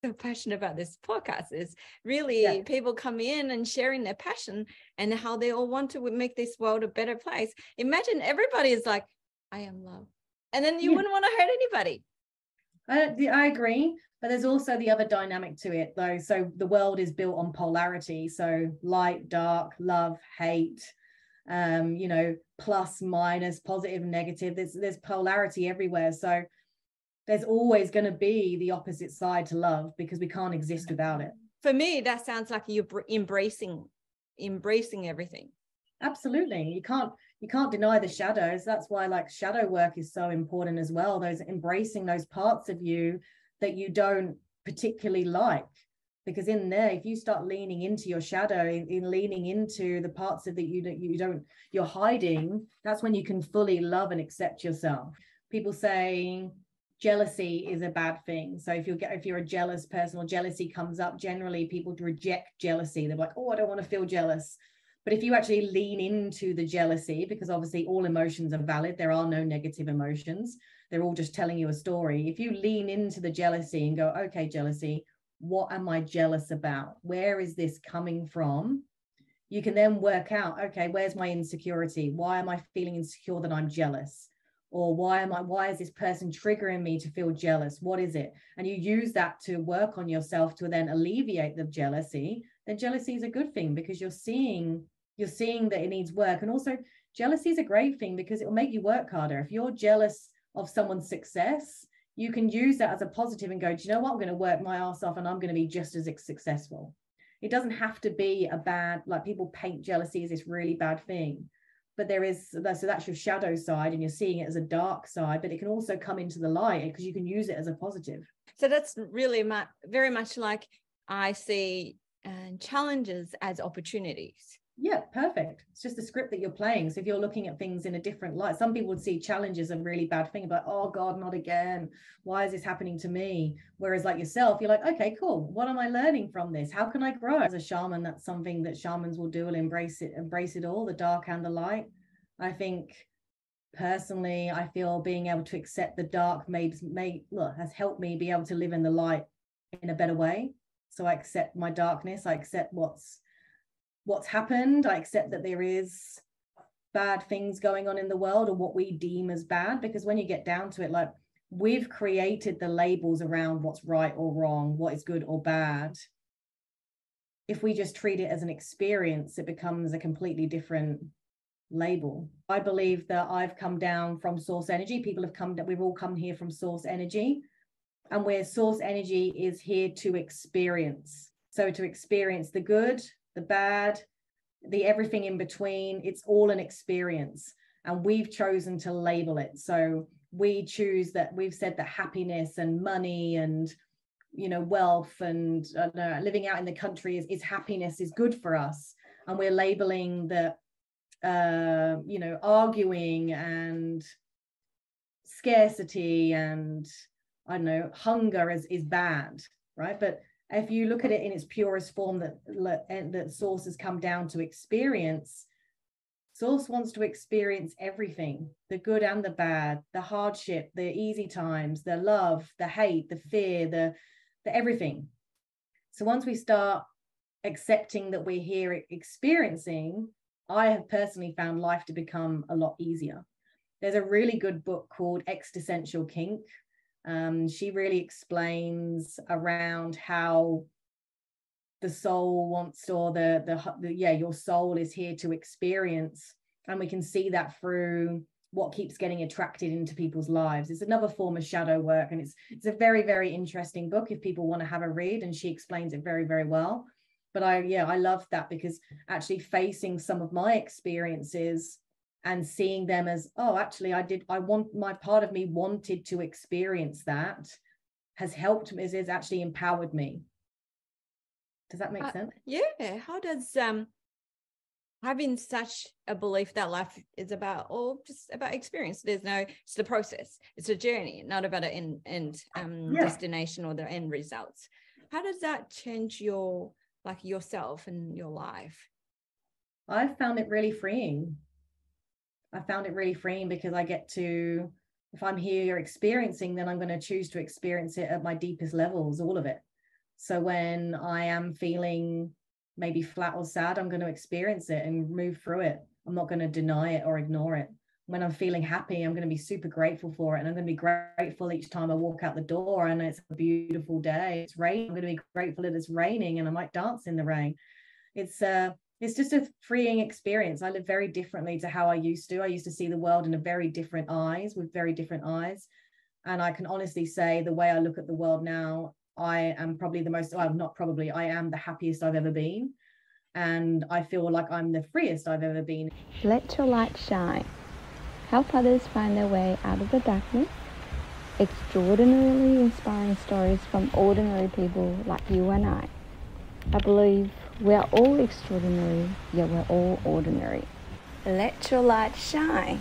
so passionate about this podcast is really people coming in and sharing their passion and how they all want to make this world a better place. Imagine everybody is like, I am love. And then you wouldn't want to hurt anybody. I agree. But there's also the other dynamic to it, though. So the world is built on polarity. So light, dark, love, hate, plus, minus, positive, negative. There's polarity everywhere. So there's always going to be the opposite side to love, because we can't exist without it. For me, that sounds like you're embracing everything. Absolutely. You can't deny the shadows. That's why like shadow work is so important as well. Those embracing those parts of you that you don't particularly like, because in there, if you start leaning into your shadow, in leaning into the parts of that you're hiding, that's when you can fully love and accept yourself. People say jealousy is a bad thing. So if you're a jealous person or jealousy comes up, generally people reject jealousy. They're like, oh, I don't want to feel jealous. But if you actually lean into the jealousy, because obviously all emotions are valid, there are no negative emotions. They're all just telling you a story. If you lean into the jealousy and go, okay, jealousy, what am I jealous about? Where is this coming from? You can then work out, okay, where's my insecurity? Why am I feeling insecure that I'm jealous? Or why is this person triggering me to feel jealous? What is it? And you use that to work on yourself to then alleviate the jealousy. Then jealousy is a good thing, because you're seeing that it needs work. And also jealousy is a great thing because it will make you work harder. If you're jealous of someone's success, you can use that as a positive and go, do you know what? I'm going to work my ass off and I'm going to be just as successful. It doesn't have to be a bad, like people paint jealousy as this really bad thing. But so that's your shadow side, and you're seeing it as a dark side, but it can also come into the light because you can use it as a positive. So that's really very much like I see challenges as opportunities. Yeah, perfect. It's just the script that you're playing. So if you're looking at things in a different light, some people would see challenges as a really bad thing, but oh God, not again. Why is this happening to me? Whereas like yourself, you're like, okay, cool. What am I learning from this? How can I grow? As a shaman, that's something that shamans will do, and embrace it all, the dark and the light. I think personally, I feel being able to accept the dark has helped me be able to live in the light in a better way. So I accept my darkness. I accept what's happened. I accept that there is bad things going on in the world, or what we deem as bad, because when you get down to it, like, we've created the labels around what's right or wrong, what is good or bad. If we just treat it as an experience, it becomes a completely different label. I believe that I've come down from source energy. We've all come here from source energy, and where source energy is here to experience. So to experience the good, the bad, the everything in between, it's all an experience, and we've chosen to label it. So we choose that. We've said that happiness and money and wealth and living out in the country is happiness, is good for us, and we're labeling that arguing and scarcity and hunger is bad, right? But if you look at it in its purest form, that source has come down to experience. Source wants to experience everything, the good and the bad, the hardship, the easy times, the love, the hate, the fear, the everything. So once we start accepting that we're here experiencing, I have personally found life to become a lot easier. There's a really good book called Existential Kink. She really explains around how the soul wants, or your soul is here to experience, and we can see that through what keeps getting attracted into people's lives. It's another form of shadow work, and it's a very, very interesting book if people want to have a read, and she explains it very, very well. But I love that, because actually facing some of my experiences and seeing them as, oh, actually my part of me wanted to experience that, has helped me, has actually empowered me. Does that make sense? Yeah. How does having such a belief that life is just about experience? It's the process, it's a journey, not about an end destination or the end results. How does that change yourself and your life? I found it really freeing. Because I get to, if I'm here experiencing, then I'm going to choose to experience it at my deepest levels, all of it. So when I am feeling maybe flat or sad, I'm going to experience it and move through it. I'm not going to deny it or ignore it. When I'm feeling happy, I'm going to be super grateful for it. And I'm going to be grateful each time I walk out the door and it's a beautiful day. It's raining. I'm going to be grateful that it's raining and I might dance in the rain. It's just a freeing experience. I live very differently to how I used to. I used to see the world in a very different eyes, with very different eyes. And I can honestly say the way I look at the world now, I am probably I am the happiest I've ever been. And I feel like I'm the freest I've ever been. Let your light shine. Help others find their way out of the darkness. Extraordinarily inspiring stories from ordinary people like you and I. I believe we are all extraordinary, yet we're all ordinary. Let your light shine.